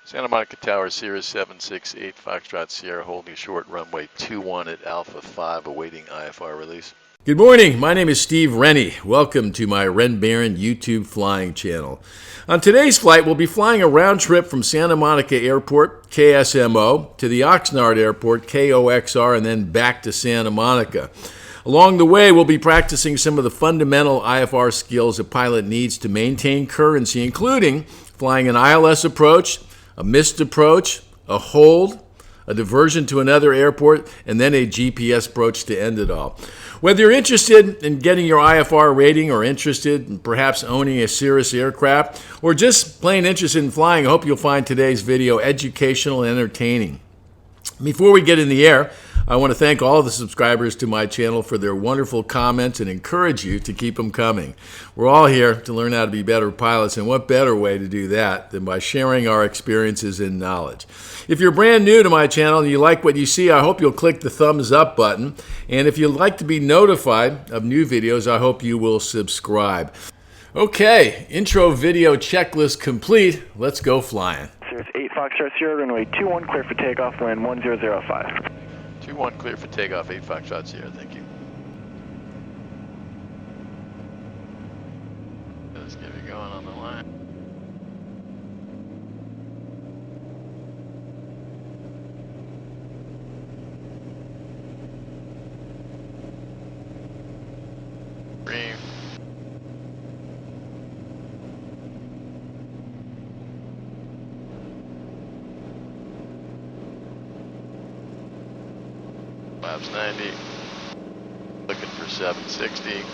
Santa Monica Tower, Sierra 768 Foxtrot Sierra, holding short runway 21 at Alpha 5, awaiting IFR release. Good morning. My name is Steve Rennie. Welcome to my Ren Baron YouTube flying channel. On today's flight, we'll be flying a round trip from Santa Monica Airport, KSMO, to the Oxnard Airport, KOXR, and then back to Santa Monica. Along the way, we'll be practicing some of the fundamental IFR skills a pilot needs to maintain currency, including flying an ILS approach, a missed approach, a hold, a diversion to another airport, and then a GPS approach to end it all. Whether you're interested in getting your IFR rating or interested in perhaps owning a Cirrus aircraft or just plain interested in flying, I hope you'll find today's video educational and entertaining. Before we get in the air, I want to thank all the subscribers to my channel for their wonderful comments and encourage you to keep them coming. We're all here to learn how to be better pilots, and what better way to do that than by sharing our experiences and knowledge. If you're brand new to my channel and you like what you see, I hope you'll click the thumbs up button. And if you'd like to be notified of new videos, I hope you will subscribe. Okay, intro video checklist complete. Let's go flying. Cirrus 8 Foxtrot Sierra, runway 21, clear for takeoff, land 1005. 21 clear for takeoff, 8 Foxtrot Sierra, thank you. Let's get it going on the line. Green. Flaps 90, looking for 760.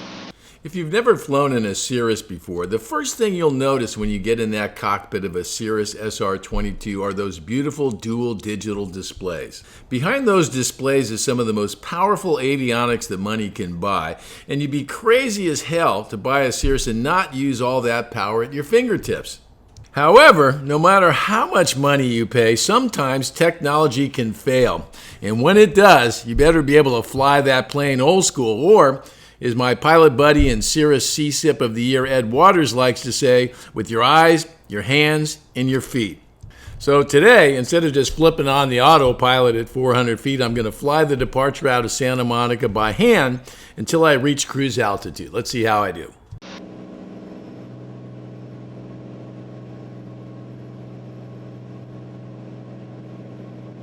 If you've never flown in a Cirrus before, the first thing you'll notice when you get in that cockpit of a Cirrus SR-22 are those beautiful dual digital displays. Behind those displays is some of the most powerful avionics that money can buy, and you'd be crazy as hell to buy a Cirrus and not use all that power at your fingertips. However, no matter how much money you pay, sometimes technology can fail. And when it does, you better be able to fly that plane old school, or, as my pilot buddy and Cirrus CSIP of the Year Ed Waters likes to say, with your eyes, your hands, and your feet. So today, instead of just flipping on the autopilot at 400 feet, I'm going to fly the departure out of Santa Monica by hand until I reach cruise altitude. Let's see how I do.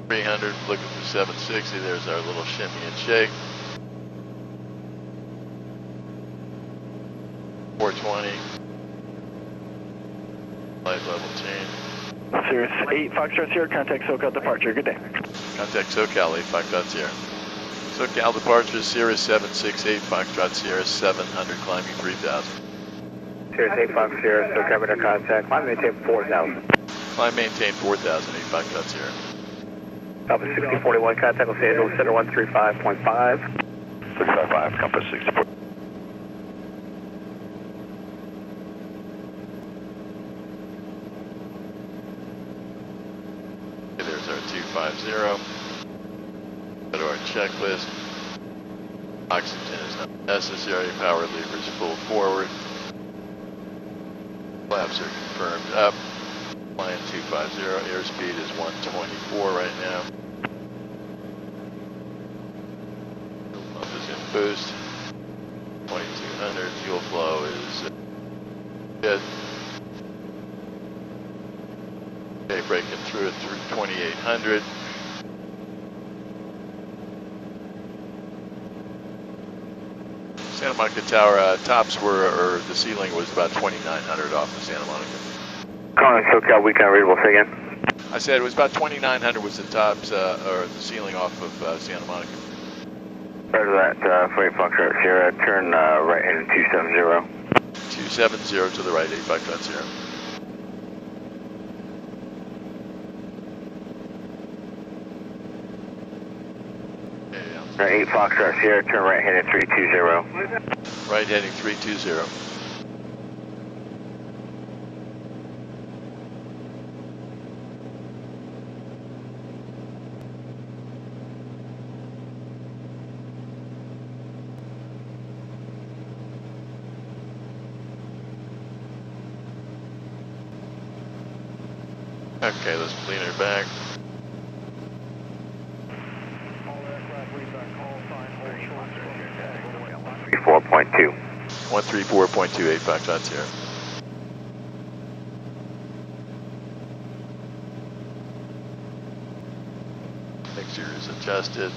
300, looking for 760. There's our little shimmy and shake. 420. Flight level change. Cirrus 8 Foxtrot Sierra, contact SoCal departure. Good day. Contact SoCal 8 Foxtrot Sierra. SoCal departure, Sierra 768 Foxtrot Sierra 700, climbing 3000. Cirrus 8 Fox Sierra, SoCal radar contact. Climb maintain 4000. Climb maintain 4000, 8 Foxtrot Sierra. Compass 6041, contact Los Angeles Center 135.5. 655, compass 60. There's our 250. Go to our checklist. Oxygen is not necessary. Power levers pulled forward. Flaps are confirmed up. Flying 250. Airspeed is 124 right now. Pump is in boost. 2200. Fuel flow is good. Okay, breaking through it through 2800. Santa Monica Tower tops were, or the ceiling was about 2900 off of Santa Monica. Calling SoCal, weekend readable, say again. I said it was about 2900 was the tops, or the ceiling off of Santa Monica. Roger that, 48 Foxtrot Sierra, turn right hand 270. 270 to the right, 8 Foxtrot Sierra. Okay, 8 Foxtrot Sierra, turn right hand 320. Right heading 320. Okay, let's clean her back. 4.2. 134.28 Foxtrot Sierra. Mixture is adjusted.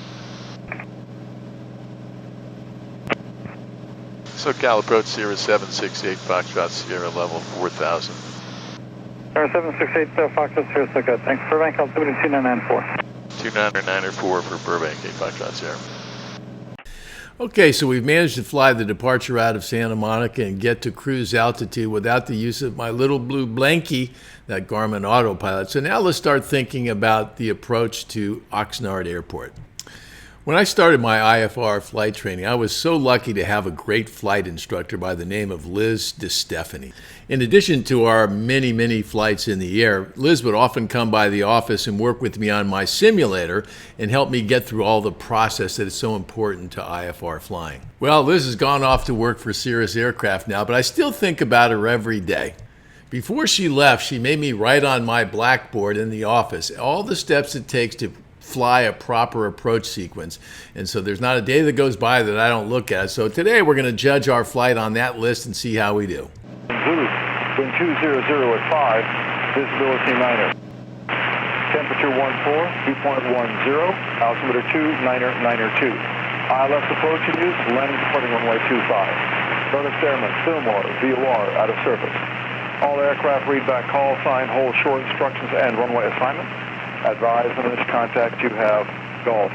SoCal approach Sierra 768 Foxtrot Sierra level 4000. Sierra 768 Foxtrot Sierra, so good. Thanks. Burbank altimeter 2994. 2994 for Burbank 8 Foxtrot Sierra. Okay, so we've managed to fly the departure out of Santa Monica and get to cruise altitude without the use of my little blue blankie, that Garmin autopilot. So now let's start thinking about the approach to Oxnard Airport. When I started my IFR flight training, I was so lucky to have a great flight instructor by the name of Liz DeStefani. In addition to our many flights in the air, Liz would often come by the office and work with me on my simulator and help me get through all the process that is so important to IFR flying. Well, Liz has gone off to work for Cirrus Aircraft now, but I still think about her every day. Before she left, she made me write on my blackboard in the office all the steps it takes to fly a proper approach sequence. And so there's not a day that goes by that I don't look at. So today we're going to judge our flight on that list and see how we do. Zulu, wind 200 at 5, visibility minor. Temperature 14, dew point 10, altimeter 2992. ILS approach in use, landing departing runway 25. Notice airman, Fillmore, VOR, out of service. All aircraft read back call sign, hold short instructions and runway assignment. Advise on this contact you have Golf.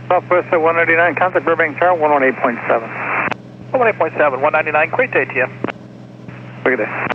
Southwest at 189, contact Burbank Tower, 118.7. 118.7, 199, great day to you. Look at this.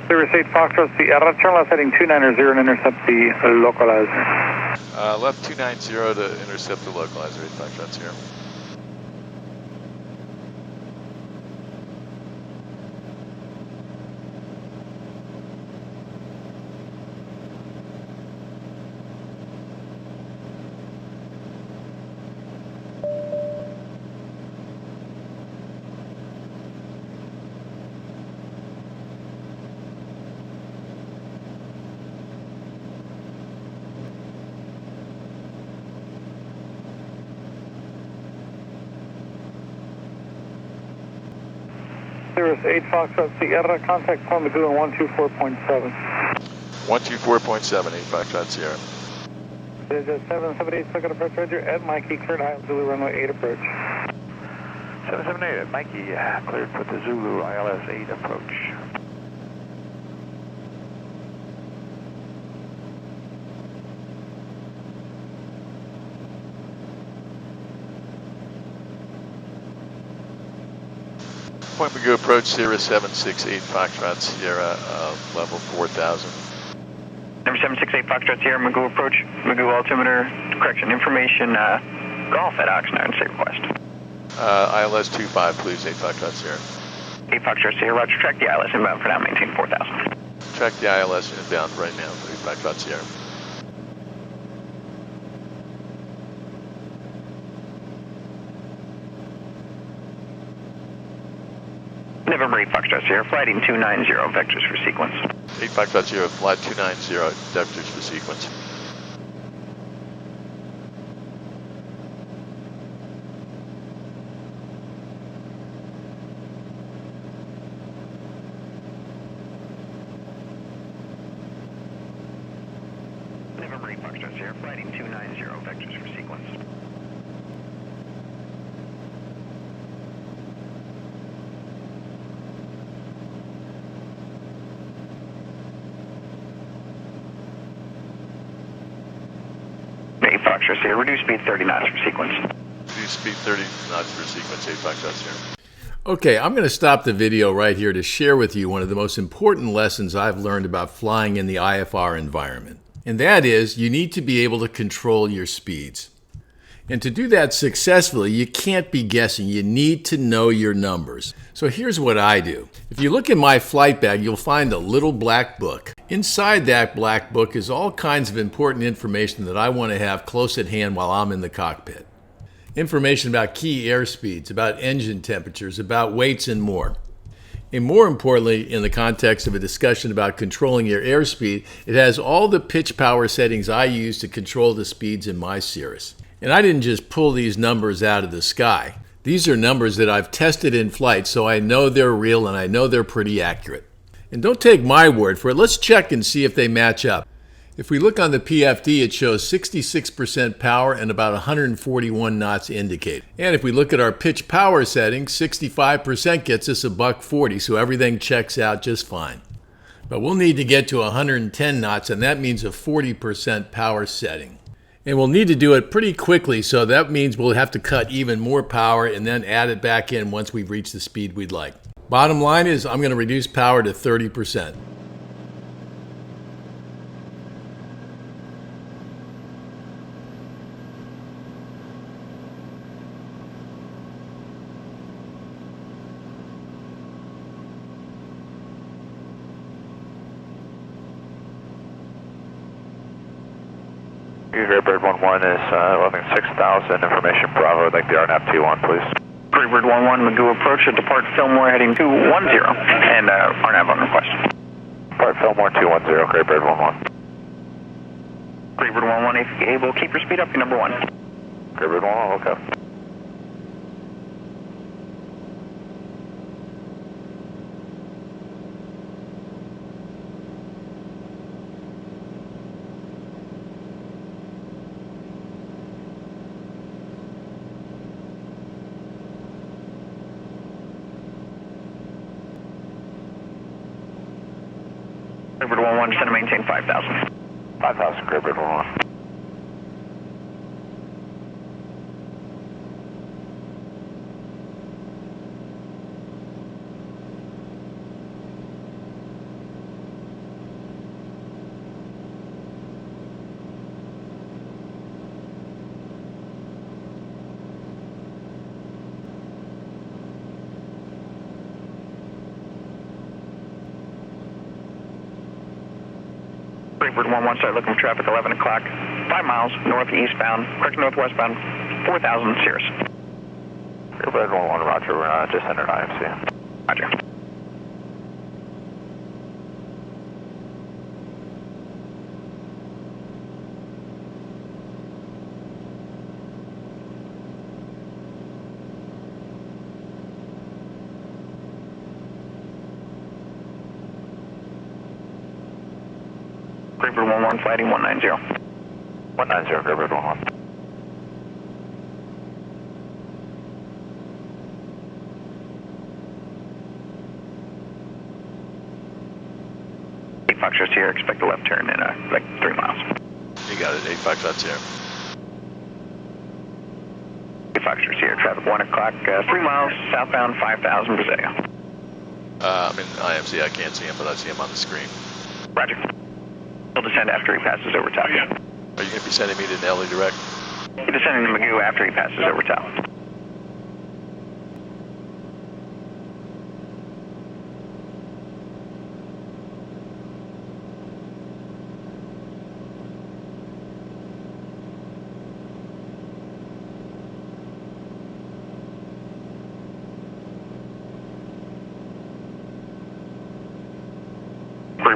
Cirrus 8 Foxtrot Sierra, turn left heading 290 and intercept the localizer. Left 290 to intercept the localizer 8 Foxtrot Sierra. Cirrus 8 Foxtrot Sierra, contact Point Magoo on 124.7. 124.7 8 Foxtrot Sierra. It is 778, second approach, Roger, at Mikey, cleared high Zulu runway 8 approach. 778 at Mikey, cleared for the Zulu ILS 8 approach. Point Magoo approach Sierra 768 Foxtrot Sierra, level 4000. Number 768 Foxtrot Sierra, Magoo approach, Magoo altimeter, correction information, Golf at Oxnard, say request. ILS 25, please, 8 Foxtrot Sierra. 8 Foxtrot Sierra, Roger, track the ILS inbound for now, maintain 4000. Track the ILS inbound right now, 8 Foxtrot Sierra. November 8 Foxtrot Sierra, flighting 290, vectors for sequence. 8 Foxtrot Sierra, flight 290, vectors for sequence. November 8 Foxtrot Sierra, flighting 290, vectors for sequence. Foxtrot Sierra, reduce speed 30 knots for sequence. Reduce speed 30 knots for sequence, 8 Foxtrot Sierra. Okay, I'm going to stop the video right here to share with you one of the most important lessons I've learned about flying in the IFR environment. And that is, you need to be able to control your speeds. And to do that successfully, you can't be guessing. You need to know your numbers. So here's what I do. If you look in my flight bag, you'll find a little black book. Inside that black book is all kinds of important information that I want to have close at hand while I'm in the cockpit. Information about key airspeeds, about engine temperatures, about weights, and more. And more importantly, in the context of a discussion about controlling your airspeed, it has all the pitch power settings I use to control the speeds in my Cirrus. And I didn't just pull these numbers out of the sky. These are numbers that I've tested in flight, so I know they're real and I know they're pretty accurate. And don't take my word for it. Let's check and see if they match up. If we look on the PFD, it shows 66% power and about 141 knots indicated. And if we look at our pitch power settings, 65% gets us a $140, so everything checks out just fine. But we'll need to get to 110 knots, and that means a 40% power setting. And we'll need to do it pretty quickly, so that means we'll have to cut even more power and then add it back in once we've reached the speed we'd like. Bottom line is I'm going to reduce power to 30%. Greybird 11 is leveling 6,000, information Bravo, I'd like the RNAV T1, please. Greybird 11, Magoo approach at depart Fillmore heading 210, and RNAV on request. Depart Fillmore 210, Greybird 11. Greybird 11, if you're able, keep your speed up, you're number 1. Greybird 11, okay. Greybird 11, descend to maintain 5,000. 5,000, Greybird 11. Greybird 11, start looking for traffic 11 o'clock, 5 miles, northeastbound, correct northwestbound, 4,000 Cirrus. Greybird 11, roger, we're just entered IMC. Roger. Greybird 11, flighting 190. 190, Greybird 11. Foxtrot Sierra, expect a left turn in like 3 miles. You got it, 8 Foxtrot Sierra. Foxtrot Sierra, traffic 1 o'clock, 3 miles, southbound, 5,000 Brazil. I'm in IMC, I can't see him, but I see him on the screen. Roger. He'll descend after he passes over top. Are you going to be sending me to Nelly direct? He's descending to Magoo after he passes over top.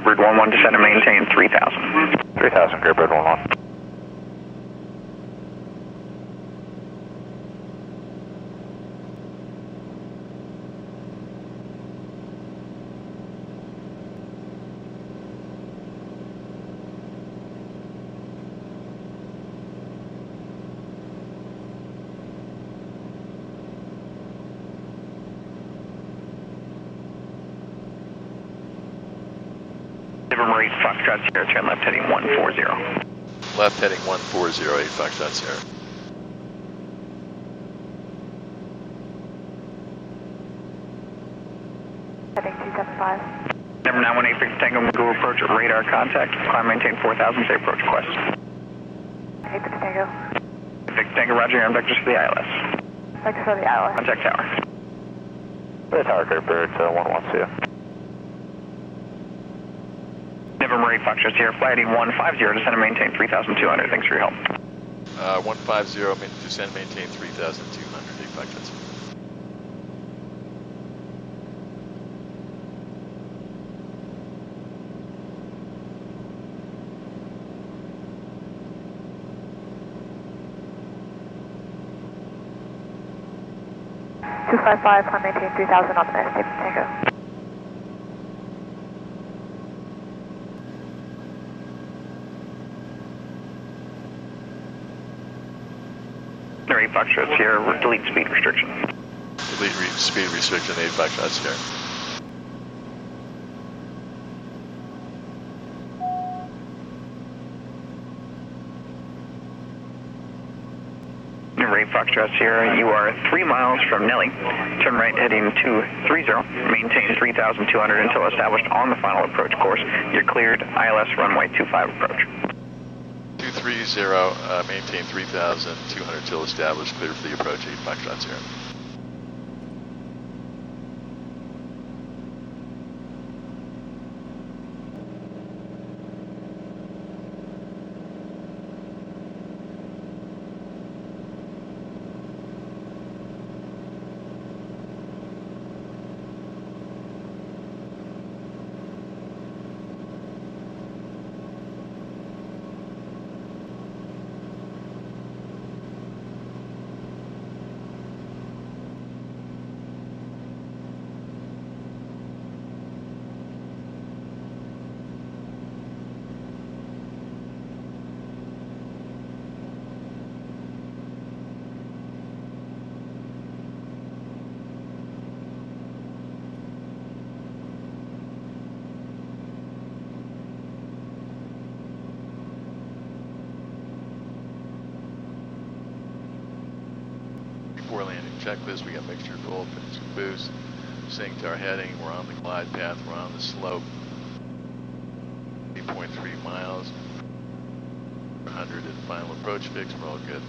Greybird 11, descend and maintain 3000. 3000, Greybird 11. Marie Foxtrot Sierra, turn left heading 140. Left heading 1408, Foxtrot Sierra. Heading 275. Number 918, Victor Tango, Magoo approach, radar contact, climb maintain 4000, say approach request. Hey, Victor Tango. Victor Tango, roger, and vectors for the ILS. Vector for the ILS. Contact tower. The tower, Greybird 112. Never Marie Foxtrot Sierra, flight heading 150, descend and maintain 3200. Thanks for your help. 150, descend, maintain 3200, 8 Foxtrot Sierra. $255, climb maintain 3000 on the next Victor Tango. Marie Foxtrot Sierra, delete speed restriction. Delete speed restriction, 8 Foxtrot Sierra. Marie Foxtrot Sierra, you are 3 miles from Nelly. Turn right heading 230. Maintain 3200 until established on the final approach course. You're cleared. ILS runway 25 approach. 230, maintain 3200 till established, clear for the approach, 8 Foxtrot Sierra. Before landing checklist, we got mixture full, finish with boost, sync to our heading, we're on the glide path, we're on the slope, 8.3 miles, 100 at final approach fix, we're all good.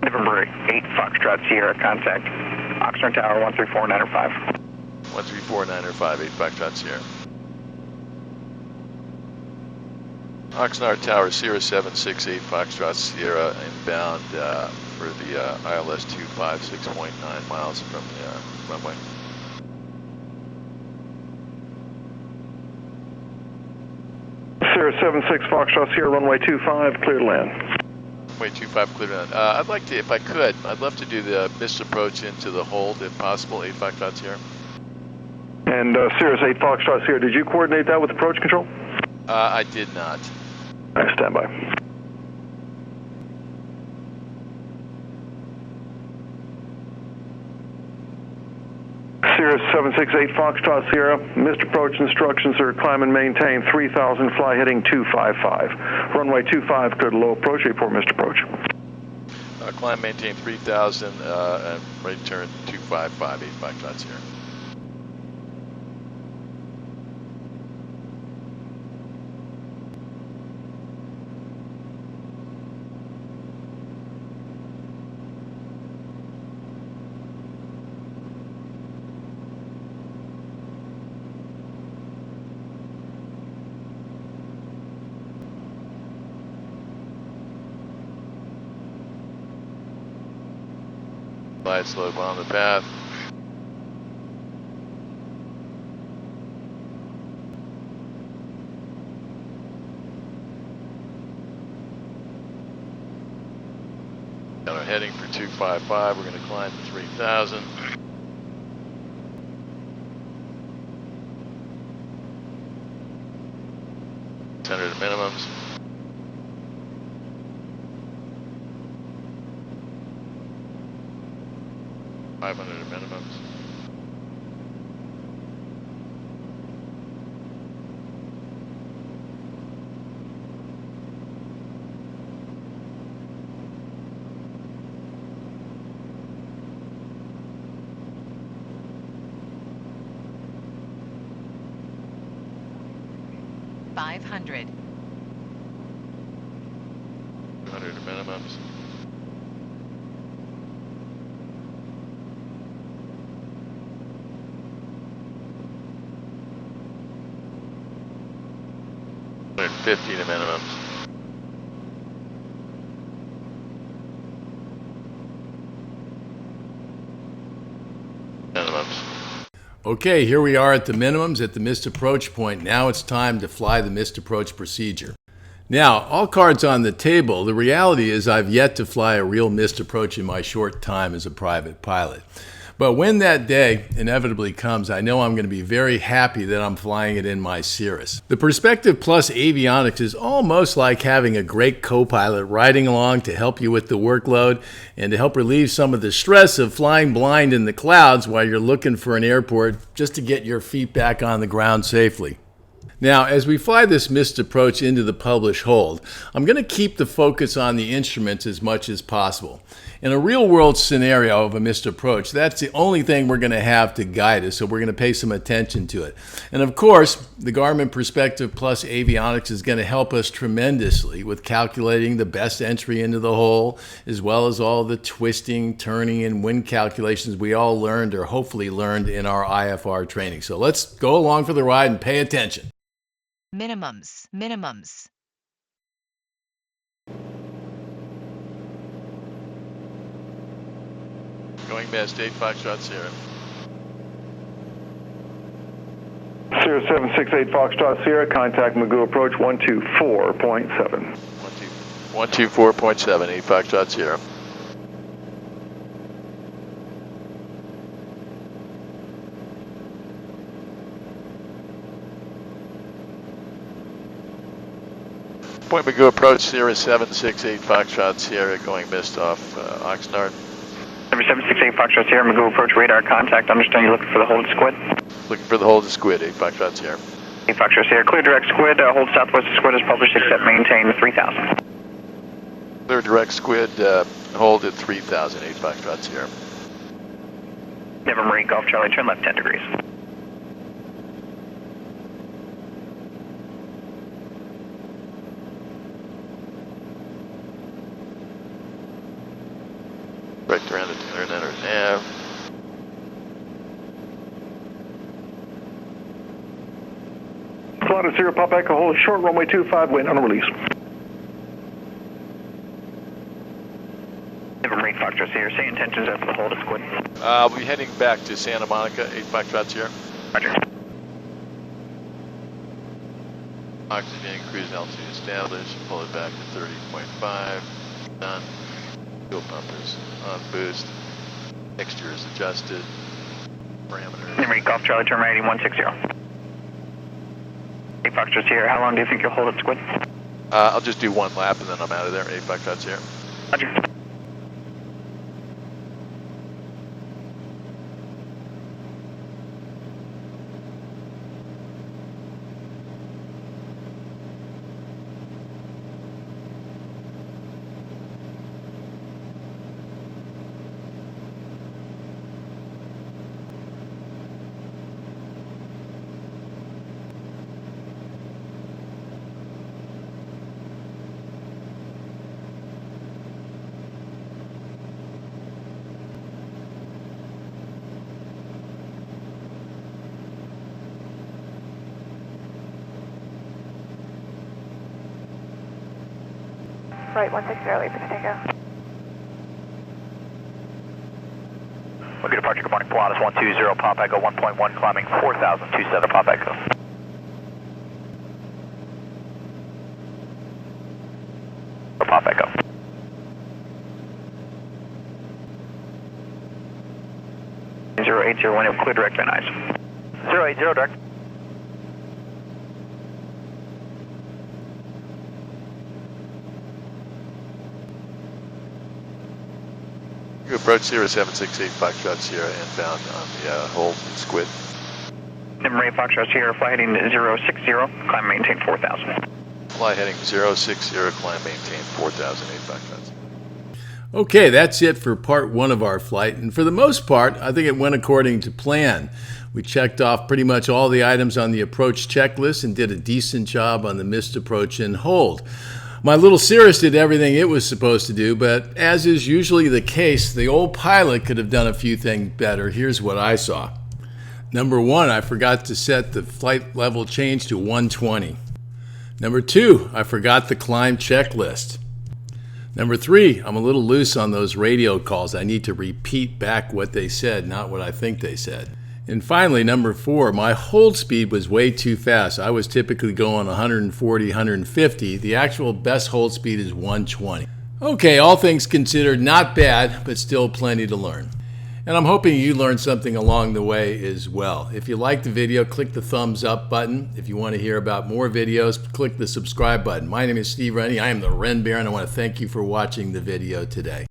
November 8 Foxtrot Sierra, contact Oxnard Tower 134905. 134905, 8 Foxtrot Sierra. Oxnard Tower, Sierra 768 Foxtrot Sierra, inbound for the ILS 256.9 miles from the runway. Sierra 76 Foxtrot Sierra, runway 25, clear to land. Runway 25, clear to land. I'd like to, if I could, I'd love to do the missed approach into the hold, if possible, 8 Foxtrot Sierra. And Sierra 8 Foxtrot Sierra, did you coordinate that with approach control? I did not. All right, stand by. Sierra 768 Foxtrot Sierra, missed approach instructions are climb and maintain 3000, fly heading 255. Runway 25, clear to low approach, report missed approach. Climb, maintain 3000, and right turn 255, 8 Foxtrot Sierra. Glide slope on the path. 255. We're going to climb to 3,000. Center to minimums. $500 minimums. $500. 200 minimums. $150 to minimums. Minimums. Okay, here we are at the minimums at the missed approach point. Now it's time to fly the missed approach procedure. Now, all cards on the table. The reality is I've yet to fly a real missed approach in my short time as a private pilot. But when that day inevitably comes, I know I'm going to be very happy that I'm flying it in my Cirrus. The Perspective Plus avionics is almost like having a great co-pilot riding along to help you with the workload and to help relieve some of the stress of flying blind in the clouds while you're looking for an airport just to get your feet back on the ground safely. Now, as we fly this missed approach into the published hold, I'm going to keep the focus on the instruments as much as possible. In a real-world scenario of a missed approach, that's the only thing we're going to have to guide us, so we're going to pay some attention to it. And of course, the Garmin Perspective Plus avionics is going to help us tremendously with calculating the best entry into the hole, as well as all the twisting, turning, and wind calculations we all learned or hopefully learned in our IFR training. So let's go along for the ride and pay attention. Minimums. Minimums. Going missed, 8 Foxtrot Sierra. Sierra 768 Foxtrot Sierra, contact Magoo approach 124.7. 124.7, 8 Foxtrot Sierra. Point Magoo approach, Sierra 768 Foxtrot Sierra, going missed off Oxnard. 768 Foxtrot Sierra, Magoo approach, radar contact. Understand you're looking for the hold squid? Looking for the hold of squid, 8 Foxtrot Sierra. 8 Foxtrot Sierra, clear direct squid, hold southwest of squid is published, except maintain 3,000. Clear direct squid, hold at 3,000, 8 Foxtrot Sierra. Never Marine Golf Charlie, turn left 10 degrees. Right around the 200 nav. Flight of Sierra Pop Echo, hold short runway 25, wind on release. Never Marine Foxtrot Sierra, say intentions after the hold of squid. We'll be heading back to Santa Monica, 8 Foxtrot Sierra. Roger. Oxygen cruise altitude established, pull it back to 30.5, done. Fuel pump is on boost, mixture is adjusted, parameters. Never Marine Golf Charlie, turn right 8160. 8 Foxtrot Sierra, how long do you think you'll hold at squid? I'll just do one lap and then I'm out of there, 8 Foxtrot Sierra. Roger. Right 160, leave for takeoff. Okay, departure, good morning, Pilatus 120, Pop Echo 1.1, climbing 4,027, Pop Echo. Pop Echo. 080 when it clear direct Van Nuys. 080 direct. You approach Sierra 768 Foxtrot Sierra inbound on the hold squid. Number 8 Foxtrot Sierra, fly heading 060, climb maintain 4000. Fly heading 060, climb maintain 4000, 8 Foxtrots. Okay, that's it for part one of our flight, and for the most part, I think it went according to plan. We checked off pretty much all the items on the approach checklist and did a decent job on the missed approach and hold. My little Cirrus did everything it was supposed to do, but as is usually the case, the old pilot could have done a few things better. Here's what I saw. Number 1, I forgot to set the flight level change to 120. Number 2, I forgot the climb checklist. Number 3, I'm a little loose on those radio calls. I need to repeat back what they said, not what I think they said. And finally, number 4, my hold speed was way too fast. I was typically going 140, 150. The actual best hold speed is 120. Okay, all things considered, not bad, but still plenty to learn. And I'm hoping you learned something along the way as well. If you liked the video, click the thumbs up button. If you want to hear about more videos, click the subscribe button. My name is Steve Rennie. I am the Ren Baron. I want to thank you for watching the video today.